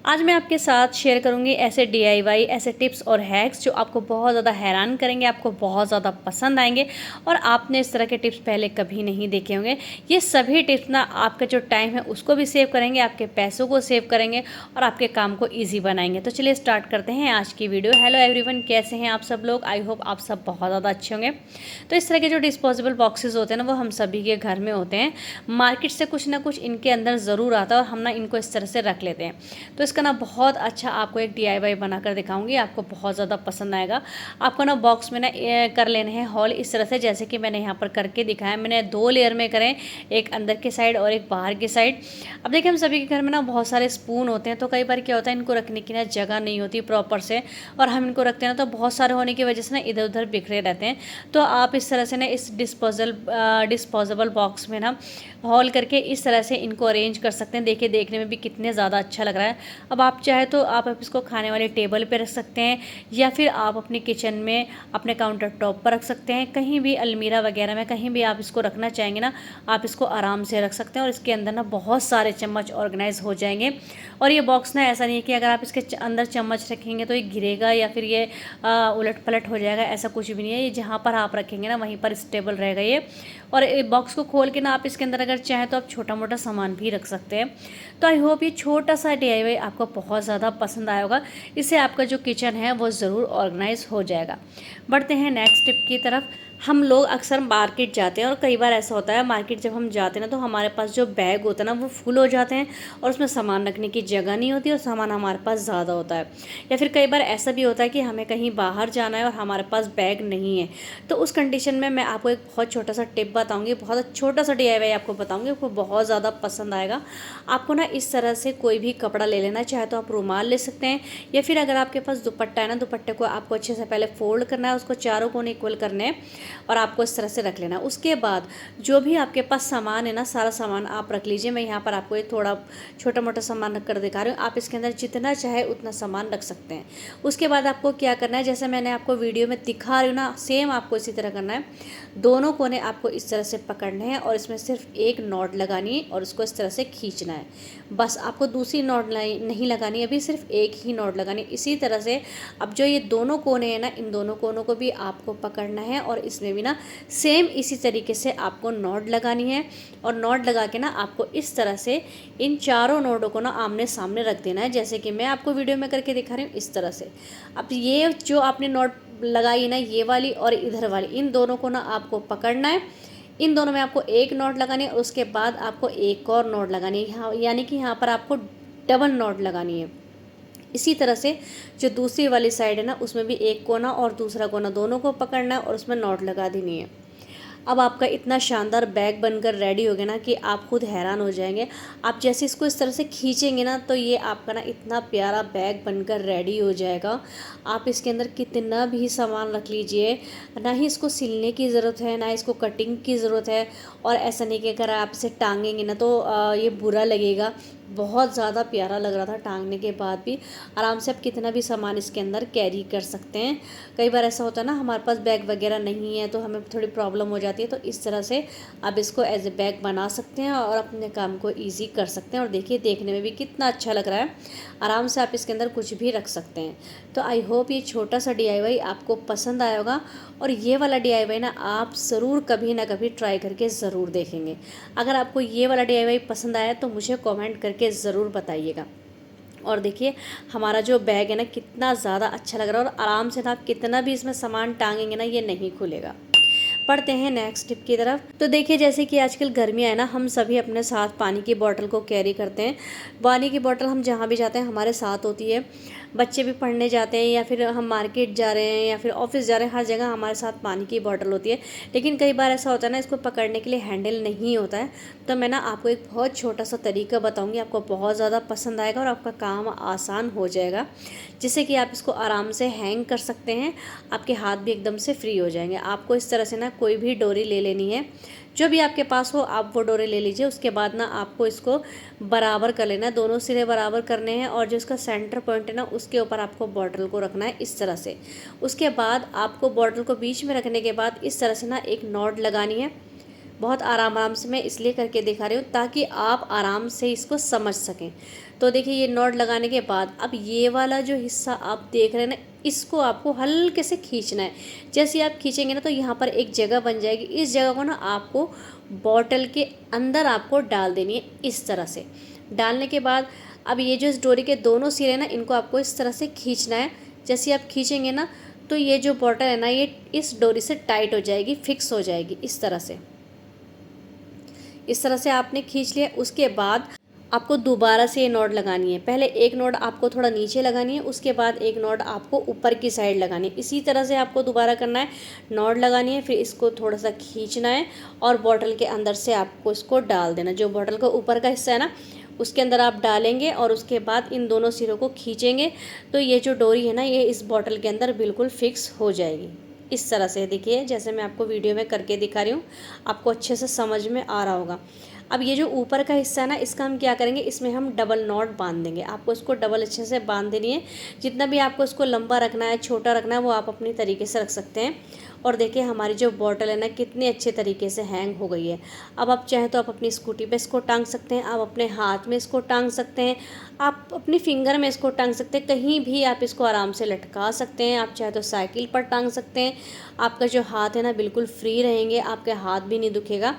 आज मैं आपके साथ शेयर करूंगी ऐसे डीआईवाई ऐसे टिप्स और हैक्स जो आपको बहुत ज़्यादा हैरान करेंगे, आपको बहुत ज़्यादा पसंद आएंगे और आपने इस तरह के टिप्स पहले कभी नहीं देखे होंगे। ये सभी टिप्स ना आपका जो टाइम है उसको भी सेव करेंगे, आपके पैसों को सेव करेंगे और आपके काम को ईजी बनाएंगे। तो चलिए स्टार्ट करते हैं आज की वीडियो। हेलो एवरीवन, कैसे हैं आप सब लोग? आई होप आप सब बहुत ज़्यादा अच्छे होंगे। तो इस तरह के जो डिस्पोजेबल बॉक्सेस होते हैं ना, वो हम सभी के घर में होते हैं। मार्केट से कुछ ना कुछ इनके अंदर ज़रूर आता है और हम ना इनको इस तरह से रख लेते हैं। तो इसका ना बहुत अच्छा आपको एक डीआईवाई बनाकर दिखाऊंगी, आपको बहुत ज़्यादा पसंद आएगा। आपको ना बॉक्स में ना कर लेने हैं हॉल इस तरह से, जैसे कि मैंने यहाँ पर करके दिखाया। मैंने 2 लेयर में करें, एक अंदर के साइड और एक बाहर की साइड। अब देखिए, हम सभी के घर में ना बहुत सारे स्पून होते हैं, तो कई बार क्या होता है, इनको रखने की ना जगह नहीं होती प्रॉपर से, और हम इनको रखते हैं ना तो बहुत सारे होने की वजह से ना इधर उधर बिखरे रहते हैं। तो आप इस तरह से ना इस डिस्पोजेबल बॉक्स में ना हॉल करके इस तरह से इनको अरेंज कर सकते हैं। देखिए, देखने में भी कितने ज़्यादा अच्छा लग रहा है। अब आप चाहे तो आप इसको खाने वाले टेबल पे रख सकते हैं, या फिर आप अपने किचन में अपने काउंटर टॉप पर रख सकते हैं। कहीं भी अलमीरा वगैरह में कहीं भी आप इसको रखना चाहेंगे ना, आप इसको आराम से रख सकते हैं और इसके अंदर ना बहुत सारे चम्मच ऑर्गेनाइज हो जाएंगे। और ये बॉक्स ना ऐसा नहीं है कि अगर आप इसके अंदर चम्मच रखेंगे तो ये गिरेगा या फिर ये उलट पलट हो जाएगा, ऐसा कुछ भी नहीं है। ये जहाँ पर आप रखेंगे ना वहीं पर स्टेबल रहेगा ये। और बॉक्स को खोल के ना आप इसके अंदर अगर चाहें तो आप छोटा मोटा सामान भी रख सकते हैं। तो आई होप ये छोटा सा डीआईवाई आपको बहुत ज़्यादा पसंद आया होगा। इससे आपका जो किचन है वो ज़रूर ऑर्गेनाइज हो जाएगा। बढ़ते हैं नेक्स्ट टिप की तरफ। हम लोग अक्सर मार्केट जाते हैं और कई बार ऐसा होता है, मार्केट जब हम जाते हैं ना तो हमारे पास जो बैग होता है ना वो फुल हो जाते हैं और उसमें सामान रखने की जगह नहीं होती और सामान हमारे पास ज़्यादा होता है। या फिर कई बार ऐसा भी होता है कि हमें कहीं बाहर जाना है और हमारे पास बैग नहीं है। तो उस कंडीशन में मैं आपको एक बहुत छोटा सा टिप बताऊँगी, बहुत छोटा सा डीआईवाई आपको बताऊँगी, आपको बहुत ज़्यादा पसंद आएगा। आपको ना इस तरह से कोई भी कपड़ा ले लेना, चाहे तो आप रुमाल ले सकते हैं, या फिर अगर आपके पास दुपट्टा है ना, दुपट्टे को आपको अच्छे से पहले फोल्ड करना है, उसको चारों कोने इक्वल करने हैं और आपको इस तरह से रख लेना है। उसके बाद जो भी आपके पास सामान है ना, सारा सामान आप रख लीजिए। मैं यहाँ पर आपको एक थोड़ा छोटा मोटा सामान रख कर दिखा रही हूँ। आप इसके अंदर जितना चाहे उतना सामान रख सकते हैं। उसके बाद आपको क्या करना है, जैसे मैंने आपको वीडियो में दिखा रही हूँ ना, सेम आपको इसी तरह करना है। दोनों कोने आपको इस तरह से पकड़ने हैं और इसमें सिर्फ एक नॉट लगानी है और उसको इस तरह से खींचना है। बस आपको दूसरी नॉट नहीं लगानी है, अभी सिर्फ एक ही नॉट लगानी है। इसी तरह से अब जो ये दोनों कोने हैं ना, इन दोनों कोनों को भी आपको पकड़ना है और इसमें भी ना सेम इसी तरीके से आपको नॉट लगानी है। और नॉट लगा के ना आपको इस तरह से इन चारों नोटों को ना आमने सामने रख देना है, जैसे कि मैं आपको वीडियो में करके दिखा रही हूँ इस तरह से। अब ये जो आपने नॉट लगाई ना, ये वाली और इधर वाली, इन दोनों को ना आपको पकड़ना है। इन दोनों में आपको एक नॉट लगानी है और उसके बाद आपको एक और नॉट लगानी है यहाँ, यानी कि यहाँ पर आपको डबल नॉट लगानी है। इसी तरह से जो दूसरी वाली साइड है ना, उसमें भी एक कोना और दूसरा कोना दोनों को पकड़ना है और उसमें नॉट लगा देनी है। अब आपका इतना शानदार बैग बनकर रेडी हो गया ना कि आप खुद हैरान हो जाएंगे। आप जैसे इसको इस तरह से खींचेंगे ना, तो ये आपका ना इतना प्यारा बैग बनकर रेडी हो जाएगा। आप इसके अंदर कितना भी सामान रख लीजिए, ना ही इसको सिलने की ज़रूरत है, ना इसको कटिंग की ज़रूरत है। और ऐसा नहीं कि अगर आप इसे टांगेंगे ना तो ये बुरा लगेगा। बहुत ज़्यादा प्यारा लग रहा था टांगने के बाद भी। आराम से आप कितना भी सामान इसके अंदर कैरी कर सकते हैं। कई बार ऐसा होता है ना, हमारे पास बैग वगैरह नहीं है तो हमें थोड़ी प्रॉब्लम हो जाती है। तो इस तरह से आप इसको एज ए बैग बना सकते हैं और अपने काम को ईजी कर सकते हैं। और देखिए, देखने में भी कितना अच्छा लग रहा है। आराम से आप इसके अंदर कुछ भी रख सकते हैं। तो आई होप ये छोटा सा डीआईवाई आपको पसंद आया होगा। और ये वाला डीआईवाई ना आप ज़रूर कभी ना कभी ट्राई करके ज़रूर देखेंगे। अगर आपको ये वाला डीआईवाई पसंद आया तो मुझे कमेंट करके ज़रूर बताइएगा। और देखिए, हमारा जो बैग है ना कितना ज़्यादा अच्छा लग रहा है और आराम से ना आप कितना भी इसमें सामान टांगेंगे ना, ये नहीं खुलेगा। पढ़ते हैं नेक्स्ट टिप की तरफ। तो देखिए, जैसे कि आजकल गर्मियाँ है ना, हम सभी अपने साथ पानी की बोतल को कैरी करते हैं। पानी की बोतल हम जहाँ भी जाते हैं हमारे साथ होती है। बच्चे भी पढ़ने जाते हैं या फिर हम मार्केट जा रहे हैं या फिर ऑफिस जा रहे हैं, हर जगह हमारे साथ पानी की बोतल होती है। लेकिन कई बार ऐसा होता है ना, इसको पकड़ने के लिए हैंडल नहीं होता है। तो मैं ना आपको एक बहुत छोटा सा तरीका बताऊंगी, आपको बहुत ज़्यादा पसंद आएगा और आपका काम आसान हो जाएगा, जिससे कि आप इसको आराम से हैंग कर सकते हैं। आपके हाथ भी एकदम से फ्री हो जाएंगे। आपको इस तरह से ना कोई भी डोरी ले लेनी है, जो भी आपके पास हो आप वो डोरी ले लीजिए। उसके बाद ना आपको इसको बराबर कर लेना है, दोनों सिरे बराबर करने हैं और जो इसका सेंटर पॉइंट है ना, उसके ऊपर आपको बॉटल को रखना है इस तरह से। उसके बाद आपको बॉटल को बीच में रखने के बाद इस तरह से ना एक नॉट लगानी है। बहुत आराम आराम से मैं इसलिए करके दिखा रही हूँ ताकि आप आराम से इसको समझ सकें। तो देखिए ये नॉट लगाने के बाद अब ये वाला जो हिस्सा आप देख रहे हैं ना, इसको आपको हल्के से खींचना है। जैसे आप खींचेंगे ना तो यहाँ पर एक जगह बन जाएगी। इस जगह को ना आपको बॉटल के अंदर आपको डाल देनी है इस तरह से। डालने के बाद अब ये जो इस डोरी के दोनों सिरे ना, इनको आपको इस तरह से खींचना है। जैसे आप खींचेंगे ना तो ये जो बॉटल है ना, ये इस डोरी से टाइट हो जाएगी, फिक्स हो जाएगी इस तरह से। इस तरह से आपने खींच लिया। उसके बाद आपको दोबारा से ये नॉट लगानी है। पहले एक नॉट आपको थोड़ा नीचे लगानी है, उसके बाद एक नॉट आपको ऊपर की साइड लगानी है। इसी तरह से आपको दोबारा करना है, नॉट लगानी है, फिर इसको थोड़ा सा खींचना है और बॉटल के अंदर से आपको इसको डाल देना। जो बॉटल का ऊपर का हिस्सा है ना, उसके अंदर आप डालेंगे और उसके बाद इन दोनों सिरों को खींचेंगे तो ये जो डोरी है ना, ये इस बॉटल के अंदर बिल्कुल फिक्स हो जाएगी। इस तरह से देखिए, जैसे मैं आपको वीडियो में करके दिखा रही हूँ, आपको अच्छे से समझ में आ रहा होगा। अब ये जो ऊपर का हिस्सा है ना, इसका हम क्या करेंगे, इसमें हम डबल नॉट बांध देंगे। आपको इसको डबल अच्छे से बांध देनी है। जितना भी आपको इसको लंबा रखना है, छोटा रखना है, वो आप अपनी तरीके से रख सकते हैं। और देखिए हमारी जो बॉटल है ना, कितनी अच्छे तरीके से हैंग हो गई है। अब आप चाहें तो आप अपनी स्कूटी पे इसको टांग सकते हैं, आप अपने हाथ में इसको टांग सकते हैं, आप अपनी फिंगर में इसको टांग सकते हैं, कहीं भी आप इसको आराम से लटका सकते हैं। आप चाहे तो साइकिल पर टांग सकते हैं। आपका जो हाथ है ना, बिल्कुल फ्री रहेंगे, आपके हाथ भी नहीं दुखेगा।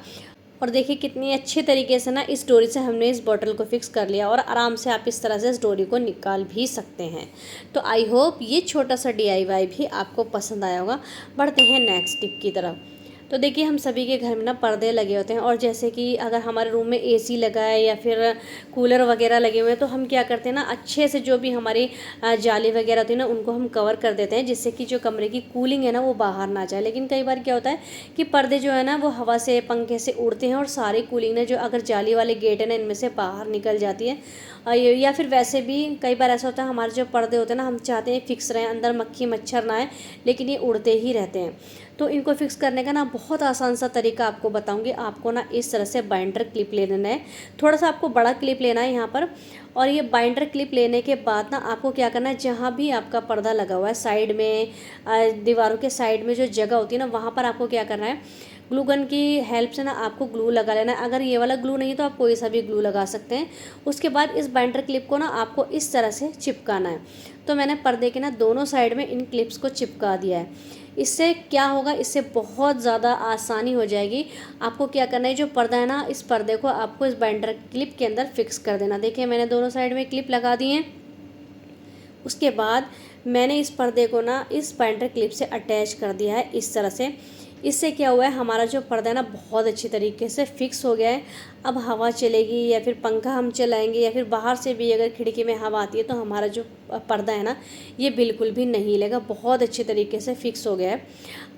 और देखिए कितनी अच्छे तरीके से ना इस डोरी से हमने इस बॉटल को फिक्स कर लिया और आराम से आप इस तरह से इस डोरी को निकाल भी सकते हैं। तो आई होप ये छोटा सा DIY भी आपको पसंद आया होगा। बढ़ते हैं नेक्स्ट टिप की तरफ। तो देखिए हम सभी के घर में ना पर्दे लगे होते हैं, और जैसे कि अगर हमारे रूम में AC लगा है या फिर कूलर वगैरह लगे हुए हैं, तो हम क्या करते हैं ना, अच्छे से जो भी हमारी जाली वगैरह होती है ना, उनको हम कवर कर देते हैं, जिससे कि जो कमरे की कूलिंग है ना, वो बाहर ना जाए। लेकिन कई बार क्या होता है कि पर्दे जो है ना, वो हवा से, पंखे से उड़ते हैं और सारी कूलिंग ना, जो अगर जाली वाले गेट है ना, इनमें से बाहर निकल जाती है। या फिर वैसे भी कई बार ऐसा होता है, हमारे जो पर्दे होते हैं ना, हम चाहते हैं फिक्स रहें, अंदर मक्खी मच्छर ना आए, लेकिन ये उड़ते ही रहते हैं। तो इनको फिक्स करने का ना बहुत आसान सा तरीका आपको बताऊंगी। आपको ना इस तरह से बाइंडर क्लिप ले लेना है। थोड़ा सा आपको बड़ा क्लिप लेना है यहाँ पर। और ये बाइंडर क्लिप लेने के बाद ना आपको क्या करना है, जहाँ भी आपका पर्दा लगा हुआ है, साइड में, दीवारों के साइड में जो जगह होती है ना, वहाँ पर आपको क्या करना है, ग्लू गन की हेल्प से ना आपको ग्लू लगा लेना है। अगर ये वाला ग्लू नहीं तो आप कोई सा भी ग्लू लगा सकते हैं। उसके बाद इस बाइंडर क्लिप को ना आपको इस तरह से चिपकाना है। तो मैंने पर्दे के ना दोनों साइड में इन क्लिप्स को चिपका दिया है। इससे क्या होगा, इससे बहुत ज़्यादा आसानी हो जाएगी। आपको क्या करना है, जो पर्दा है ना, इस पर्दे को आपको इस बाइंडर क्लिप के अंदर फिक्स कर देना। देखिए मैंने दोनों साइड में क्लिप लगा दी हैं। उसके बाद मैंने इस पर्दे को ना इस बाइंडर क्लिप से अटैच कर दिया है इस तरह से। इससे क्या हुआ है, हमारा जो पर्दा है ना, बहुत अच्छी तरीके से फिक्स हो गया है। अब हवा चलेगी या फिर पंखा हम चलाएंगे या फिर बाहर से भी अगर खिड़की में हवा आती है, तो हमारा जो पर्दा है ना, ये बिल्कुल भी नहीं हिलेगा। बहुत अच्छे तरीके से फिक्स हो गया है।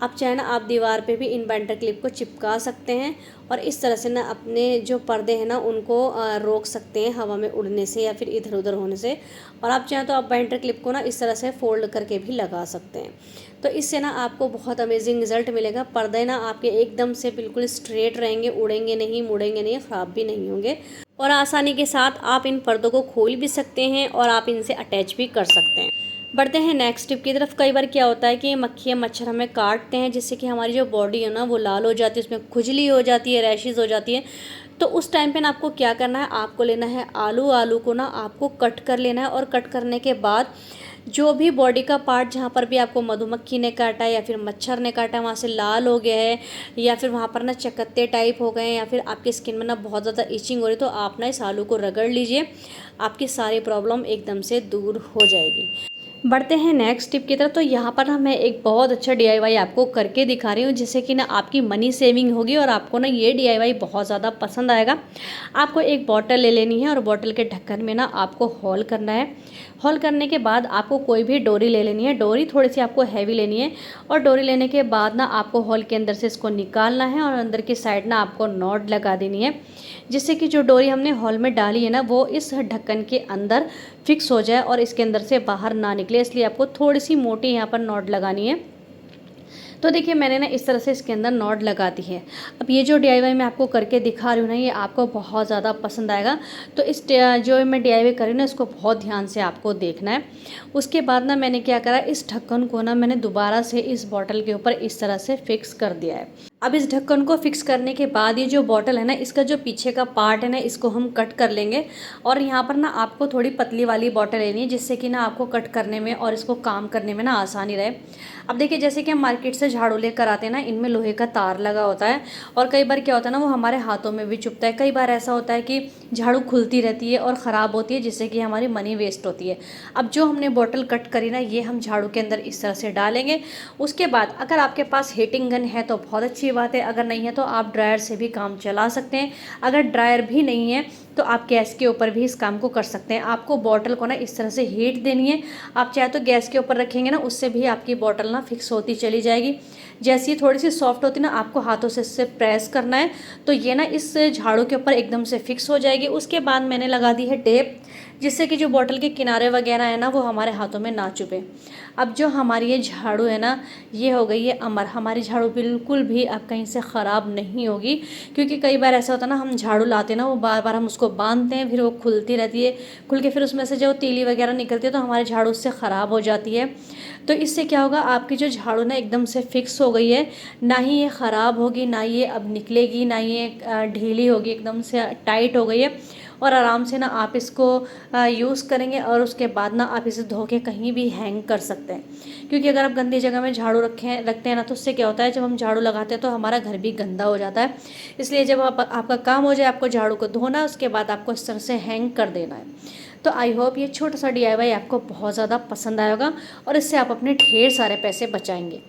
आप चाहे ना आप दीवार पे भी इन बाइंडर क्लिप को चिपका सकते हैं और इस तरह से ना अपने जो पर्दे हैं ना, उनको रोक सकते हैं हवा में उड़ने से या फिर इधर उधर होने से। और आप चाहें तो आप बाइंडर क्लिप को ना इस तरह से फोल्ड करके भी लगा सकते हैं। तो इससे ना आपको बहुत अमेजिंग रिजल्ट मिलेगा। पर्दे ना आपके एकदम से बिल्कुल स्ट्रेट रहेंगे, उड़ेंगे नहीं, मुड़ेंगे नहीं, ख़राब भी नहीं होंगे। और आसानी के साथ आप इन पर्दों को खोल भी सकते हैं और आप इनसे अटैच भी कर सकते हैं। बढ़ते हैं नेक्स्ट टिप की तरफ। कई बार क्या होता है कि मक्खियाँ मच्छर हमें काटते हैं, जिससे कि हमारी जो बॉडी है ना, वो लाल हो जाती है, उसमें खुजली हो जाती है, रैशेज़ हो जाती है। तो उस टाइम पे ना आपको क्या करना है, आपको लेना है आलू। आलू को ना आपको कट कर लेना है और कट करने के बाद जो भी बॉडी का पार्ट जहाँ पर भी आपको मधुमक्खी ने काटा है या फिर मच्छर ने काटा, वहाँ से लाल हो गया है या फिर वहाँ पर ना चकत्ते टाइप हो गए हैं या फिर आपकी स्किन में ना बहुत ज़्यादा इचिंग हो रही है, तो आप ना इस आलू को रगड़ लीजिए। आपकी सारी प्रॉब्लम एकदम से दूर हो जाएगी। बढ़ते हैं नेक्स्ट टिप की तरफ। तो यहाँ पर ना मैं एक बहुत अच्छा DIY आपको करके दिखा रही हूँ, जिससे कि ना आपकी मनी सेविंग होगी और आपको ना ये DIY बहुत ज़्यादा पसंद आएगा। आपको एक बॉटल ले लेनी है और बॉटल के ढक्कन में ना आपको होल करना है। होल करने के बाद आपको कोई भी डोरी ले लेनी है। डोरी थोड़ी सी आपको हैवी लेनी है और डोरी लेने के बाद ना आपको होल के अंदर से इसको निकालना है और अंदर की साइड ना आपको नॉट लगा देनी है, जिससे कि जो डोरी हमने हॉल में डाली है ना, वो इस ढक्कन के अंदर फिक्स हो जाए और इसके अंदर से बाहर ना निकले। इसलिए आपको थोड़ी सी मोटी यहाँ पर नॉट लगानी है। तो देखिए मैंने ना इस तरह से इसके अंदर नॉट लगा दी है। अब ये जो DIY मैं आपको करके दिखा रही हूँ ना, ये आपको बहुत ज़्यादा पसंद आएगा। तो इस जो मैं DIY कर रही हूँ ना, इसको बहुत ध्यान से आपको देखना है। उसके बाद ना मैंने क्या करा, इस ढक्कन को ना मैंने दोबारा से इस बॉटल के ऊपर इस तरह से फिक्स कर दिया है। अब इस ढक्कन को फिक्स करने के बाद ये जो बॉटल है ना, इसका जो पीछे का पार्ट है ना, इसको हम कट कर लेंगे। और यहाँ पर ना आपको थोड़ी पतली वाली बॉटल लेनी है, जिससे कि ना आपको कट करने में और इसको काम करने में ना आसानी रहे। अब देखिए, जैसे कि हम मार्केट से झाड़ू लेकर आते हैं ना, इनमें लोहे का तार लगा होता है, और कई बार क्या होता है ना, वो हमारे हाथों में भी चुभता है। कई बार ऐसा होता है कि झाड़ू खुलती रहती है और ख़राब होती है, जिससे कि हमारी मनी वेस्ट होती है। अब जो हमने बॉटल कट करी ना, ये हम झाड़ू के अंदर इस तरह से डालेंगे। उसके बाद अगर आपके पास हीटिंग गन है तो बहुत अच्छी बात है, अगर नहीं है तो आप ड्रायर से भी काम चला सकते हैं। अगर ड्रायर भी नहीं है तो आप गैस के ऊपर भी इस काम को कर सकते हैं। आपको बॉटल को ना इस तरह से हीट देनी है। आप चाहे तो गैस के ऊपर रखेंगे ना, उससे भी आपकी बॉटल ना फिक्स होती चली जाएगी। जैसे ही थोड़ी सी सॉफ्ट होती ना, आपको हाथों से इससे प्रेस करना है, तो ये ना इस झाड़ू के ऊपर एकदम से फिक्स हो जाएगी। उसके बाद मैंने लगा दी है टेप, जिससे कि जो बॉटल के किनारे वगैरह है ना, वो हमारे हाथों में ना चुभे। अब जो हमारी ये झाड़ू है ना, ये हो गई है अमर। हमारी झाड़ू बिल्कुल भी अब कहीं से ख़राब नहीं होगी, क्योंकि कई बार ऐसा होता है ना, हम झाड़ू लाते ना, वो बार बार हम उसको बांधते हैं, फिर वो खुलती रहती है। खुल के फिर उसमें से जो तीली वगैरह निकलती है, तो हमारे झाड़ू उससे ख़राब हो जाती है। तो इससे क्या होगा, आपकी जो झाड़ू ना एकदम से फिक्स हो गई है। ना ही ये ख़राब होगी, ना ये अब निकलेगी, ना ये ढीली होगी, एकदम से टाइट हो गई है। और आराम से ना आप इसको यूज़ करेंगे, और उसके बाद ना आप इसे धो के कहीं भी हैंग कर सकते हैं। क्योंकि अगर आप गंदी जगह में झाड़ू रखते हैं ना, तो उससे क्या होता है, जब हम झाड़ू लगाते हैं तो हमारा घर भी गंदा हो जाता है। इसलिए जब आपका काम हो जाए, आपको झाड़ू को धोना है, उसके बाद आपको इस तरह से हैंग कर देना है। तो आई होप ये छोटा सा DIY आपको बहुत ज़्यादा पसंद आएगा, और इससे आप अपने ढेर सारे पैसे बचाएंगे।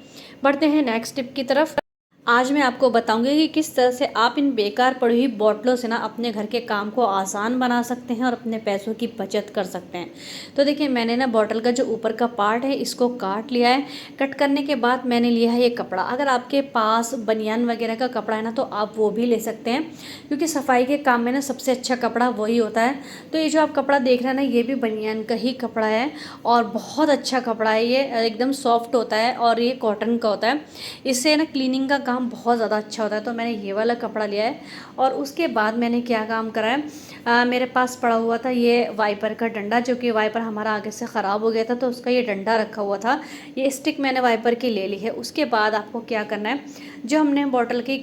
बढ़ते हैं नेक्स्ट टिप की तरफ। आज मैं आपको बताऊंगी कि किस तरह से आप इन बेकार पड़ी हुई बॉटलों से ना अपने घर के काम को आसान बना सकते हैं और अपने पैसों की बचत कर सकते हैं। तो देखिए, मैंने ना बॉटल का जो ऊपर का पार्ट है, इसको काट लिया है। कट करने के बाद मैंने लिया है ये कपड़ा। अगर आपके पास बनियान वगैरह का कपड़ा है ना, तो आप वो भी ले सकते हैं, क्योंकि सफाई के काम में ना सबसे अच्छा कपड़ा वही होता है। तो ये जो आप कपड़ा देख रहे हैं ना, ये भी बनियान का ही कपड़ा है, और बहुत अच्छा कपड़ा है। ये एकदम सॉफ्ट होता है, और ये कॉटन का होता है। इससे ना क्लीनिंग का काम बहुत ज़्यादा अच्छा होता है। तो मैंने ये वाला कपड़ा लिया है। और उसके बाद मैंने क्या काम करा है, मेरे पास पड़ा हुआ था ये वाइपर का डंडा, जो कि वाइपर हमारा आगे से ख़राब हो गया था, तो उसका ये डंडा रखा हुआ था। ये स्टिक मैंने वाइपर की ले ली है। उसके बाद आपको क्या करना है, जो हमने बॉटल की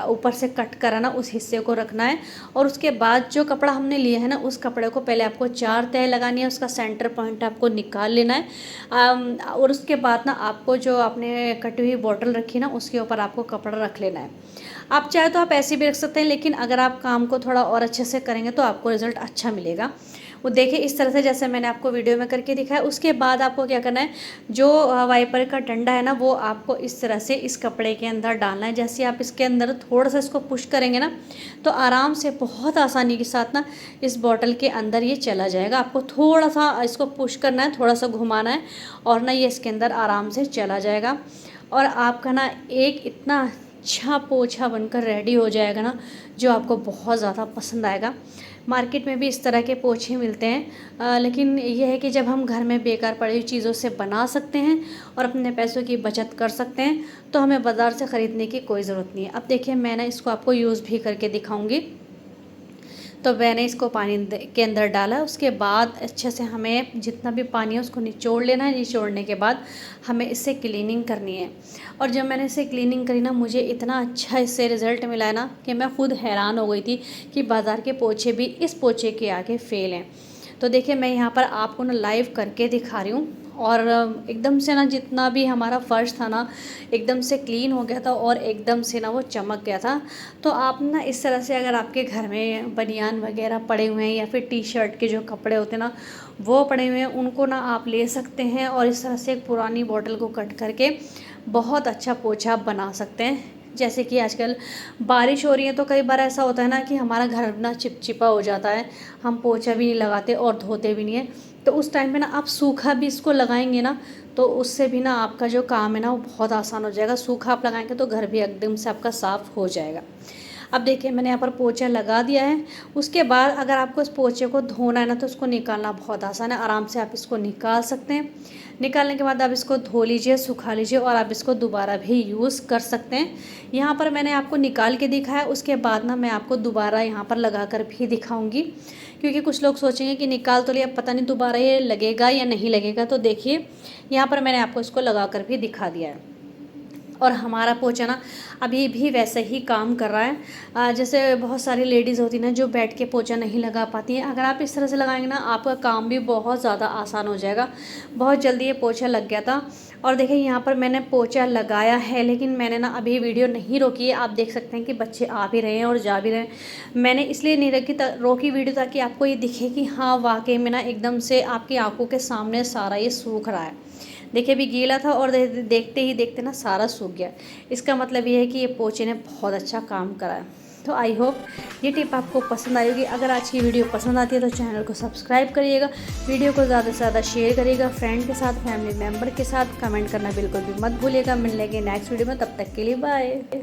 ऊपर से कट करा ना, उस हिस्से को रखना है। और उसके बाद जो कपड़ा हमने लिया है ना, उस कपड़े को पहले आपको 4 तह लगानी है, उसका सेंटर पॉइंट आपको निकाल लेना है। और उसके बाद ना आपको जो आपने कटी हुई बॉटल रखी ना, उसके ऊपर आपको कपड़ा रख लेना है। आप चाहे तो आप ऐसे भी रख सकते हैं, लेकिन अगर आप काम को थोड़ा और अच्छे से करेंगे तो आपको रिजल्ट अच्छा मिलेगा। वो देखिए इस तरह से, जैसे मैंने आपको वीडियो में करके दिखाया। उसके बाद आपको क्या करना है, जो वाइपर का डंडा है ना, वो आपको इस तरह से इस कपड़े के अंदर डालना है। जैसे आप इसके अंदर थोड़ा सा इसको पुश करेंगे ना, तो आराम से बहुत आसानी के साथ ना इस बॉटल के अंदर ये चला जाएगा। आपको थोड़ा सा इसको पुश करना है, थोड़ा सा घुमाना है, और ना ये इसके अंदर आराम से चला जाएगा। और आपका ना एक इतना अच्छा पोछा बनकर रेडी हो जाएगा ना, जो आपको बहुत ज़्यादा पसंद आएगा। मार्केट में भी इस तरह के पोछे मिलते हैं, लेकिन यह है कि जब हम घर में बेकार पड़ी हुई चीज़ों से बना सकते हैं और अपने पैसों की बचत कर सकते हैं, तो हमें बाज़ार से ख़रीदने की कोई ज़रूरत नहीं है। अब देखिए, मैं ना इसको आपको यूज़ भी करके दिखाऊंगी। तो मैंने इसको पानी के अंदर डाला। उसके बाद अच्छे से हमें जितना भी पानी है उसको निचोड़ लेना है। निचोड़ने के बाद हमें इससे क्लीनिंग करनी है। और जब मैंने इसे क्लीनिंग करी ना, मुझे इतना अच्छा इससे रिज़ल्ट मिला है ना, कि मैं खुद हैरान हो गई थी कि बाज़ार के पोछे भी इस पोछे के आगे फ़ेल हैं। तो देखिए, मैं यहाँ पर आपको ना लाइव करके दिखा रही हूँ। और एकदम से ना जितना भी हमारा फ़र्श था ना, एकदम से क्लीन हो गया था, और एकदम से ना वो चमक गया था। तो आप ना इस तरह से, अगर आपके घर में बनियान वगैरह पड़े हुए हैं, या फिर टी-शर्ट के जो कपड़े होते हैं ना, वो पड़े हुए हैं, उनको ना आप ले सकते हैं, और इस तरह से एक पुरानी बॉटल को कट करके बहुत अच्छा पोछा बना सकते हैं। जैसे कि आजकल बारिश हो रही है, तो कई बार ऐसा होता है ना कि हमारा घर ना चिपचिपा हो जाता है, हम पोछा भी नहीं लगाते और धोते भी नहीं है। तो उस टाइम पे ना आप सूखा भी इसको लगाएंगे ना, तो उससे भी ना आपका जो काम है ना, वो बहुत आसान हो जाएगा। सूखा आप लगाएंगे तो घर भी एकदम से आपका साफ़ हो जाएगा। अब देखिए, मैंने यहाँ पर पोछा लगा दिया है। उसके बाद अगर आपको इस पोछे को धोना है ना, तो उसको निकालना बहुत आसान है। आराम से आप इसको निकाल सकते हैं। निकालने के बाद आप इसको धो लीजिए, सुखा लीजिए, और आप इसको दोबारा भी यूज़ कर सकते हैं। यहाँ पर मैंने आपको निकाल के दिखाया। उसके बाद ना मैं आपको दोबारा यहाँ पर लगा कर भी दिखाऊंगी, क्योंकि कुछ लोग सोचेंगे कि निकाल तो लिया, पता नहीं दोबारा ये लगेगा या नहीं लगेगा। तो देखिए, यहाँ पर मैंने आपको इसको लगा कर भी दिखा दिया है। और हमारा पोछा ना अभी भी वैसे ही काम कर रहा है। जैसे बहुत सारी लेडीज़ होती हैं ना जो बैठ के पोछा नहीं लगा पाती हैं, अगर आप इस तरह से लगाएंगे ना आपका काम भी बहुत ज़्यादा आसान हो जाएगा। बहुत जल्दी ये पोछा लग गया था। और देखिए यहाँ पर मैंने पोछा लगाया है, लेकिन मैंने ना अभी वीडियो नहीं रोकी है। आप देख सकते हैं कि बच्चे आ भी रहे हैं और जा भी रहे हैं। मैंने इसलिए नहीं रोकी वीडियो ताकि आपको ये दिखे कि हाँ वाकई में ना एकदम से आपकी आंखों के सामने सारा ये सूख रहा है। देखिए अभी गीला था और देखते ही देखते ना सारा सूख गया। इसका मतलब ये है कि ये पोछे ने बहुत अच्छा काम करा है। तो आई होप ये टिप आपको पसंद आई होगी। अगर आज की वीडियो पसंद आती है तो चैनल को सब्सक्राइब करिएगा, वीडियो को ज़्यादा से ज़्यादा शेयर करिएगा फ्रेंड के साथ, फैमिली मेम्बर के साथ। कमेंट करना बिल्कुल भी मत भूलिएगा। मिलने के नेक्स्ट वीडियो में, तब तक के लिए बाय।